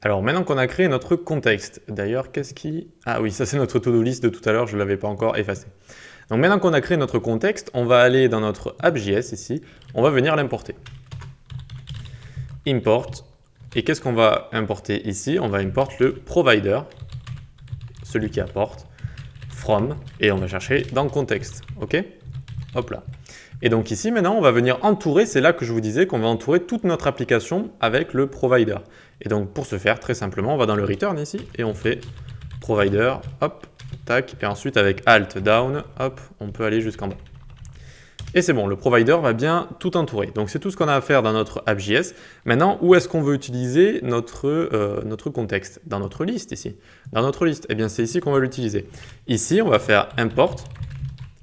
Alors maintenant qu'on a créé notre contexte, d'ailleurs qu'est-ce qui... Ah oui, ça c'est notre to-do list de tout à l'heure, je ne l'avais pas encore effacé. Donc maintenant qu'on a créé notre contexte, on va aller dans notre app.js ici, on va venir l'importer. Import, et qu'est-ce qu'on va importer ici? On va importer le provider, celui qui apporte, from, et on va chercher dans le contexte, ok? Hop là. Et donc ici, maintenant, on va venir entourer, c'est là que je vous disais qu'on va entourer toute notre application avec le provider. Et donc pour ce faire, très simplement, on va dans le return ici et on fait provider, hop, tac, et ensuite avec alt, down, hop, on peut aller jusqu'en bas. Et c'est bon, le provider va bien tout entourer. Donc c'est tout ce qu'on a à faire dans notre app.js. Maintenant, où est-ce qu'on veut utiliser notre contexte? Dans notre liste ici. Dans notre liste, eh bien c'est ici qu'on va l'utiliser. Ici, on va faire import.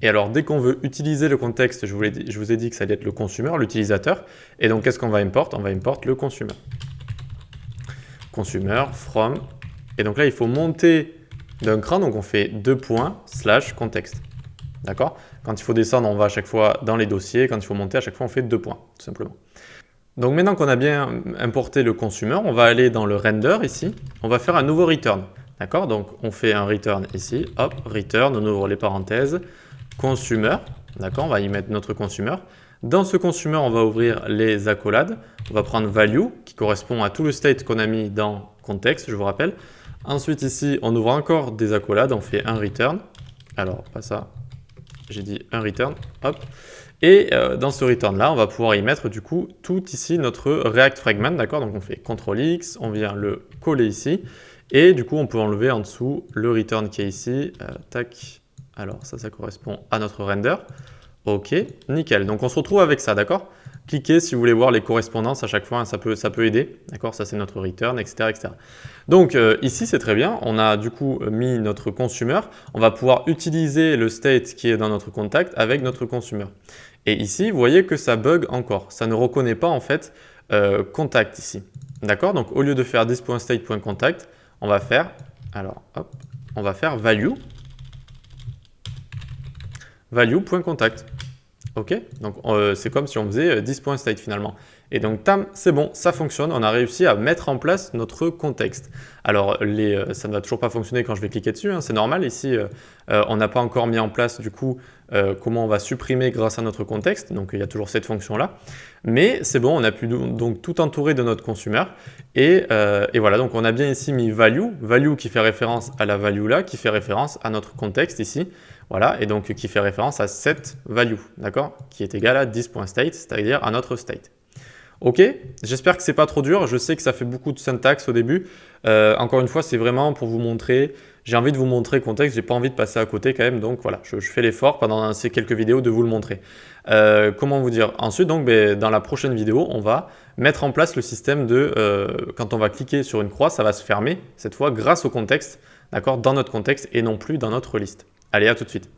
Et alors, dès qu'on veut utiliser le contexte, je vous ai dit que ça allait être le consumer, l'utilisateur. Et donc, qu'est-ce qu'on va import? On va import le consumer. Consumer, from. Et donc là, il faut monter d'un cran. Donc, on fait 2 points / contexte. D'accord? Quand il faut descendre, on va à chaque fois dans les dossiers. Quand il faut monter, à chaque fois, on fait 2 points, tout simplement. Donc, maintenant qu'on a bien importé le consumer, on va aller dans le render ici. On va faire un nouveau return. D'accord? Donc, on fait un return ici. Hop, return, on ouvre les parenthèses. Consumer, d'accord, on va y mettre notre consumer. Dans ce consumer, on va ouvrir les accolades. On va prendre value qui correspond à tout le state qu'on a mis dans contexte, je vous rappelle. Ensuite ici, on ouvre encore des accolades, on fait un return. Alors, pas ça, j'ai dit un return, hop. Et dans ce return là, on va pouvoir y mettre du coup tout ici notre React fragment, d'accord. Donc on fait CTRL-X, on vient le coller ici. Et du coup, on peut enlever en dessous le return qui est ici, tac. Alors ça correspond à notre render. Ok, nickel. Donc on se retrouve avec ça, d'accord? Cliquez si vous voulez voir les correspondances à chaque fois, hein, ça peut aider. D'accord, ça c'est notre return, etc. etc. Donc ici c'est très bien, on a du coup mis notre consumer. On va pouvoir utiliser le state qui est dans notre contact avec notre consumer. Et ici, vous voyez que ça bug encore. Ça ne reconnaît pas en fait contact ici. D'accord? Donc au lieu de faire this.state.contact, on va faire, alors hop, on va faire value. Value.contact. Ok, donc c'est comme si on faisait this.state finalement. Et donc tam, c'est bon, ça fonctionne, on a réussi à mettre en place notre contexte. Alors ça ne va toujours pas fonctionner quand je vais cliquer dessus, hein, c'est normal. Ici, on n'a pas encore mis en place du coup comment on va supprimer grâce à notre contexte. Donc il y a toujours cette fonction-là. Mais c'est bon, on a pu donc tout entourer de notre consumer. Et voilà, donc on a bien ici mis value qui fait référence à la value là, qui fait référence à notre contexte ici. Voilà, et donc qui fait référence à cette value, d'accord, qui est égale à this.state, c'est-à-dire à notre state. Ok, j'espère que c'est pas trop dur. Je sais que ça fait beaucoup de syntaxe au début. Encore une fois, c'est vraiment pour vous montrer. J'ai envie de vous montrer le contexte. J'ai pas envie de passer à côté quand même. Donc voilà, je fais l'effort pendant ces quelques vidéos de vous le montrer. Comment vous dire? Ensuite, donc, dans la prochaine vidéo, on va mettre en place le système de quand on va cliquer sur une croix, ça va se fermer cette fois grâce au contexte, d'accord, dans notre contexte et non plus dans notre liste. Allez, à tout de suite.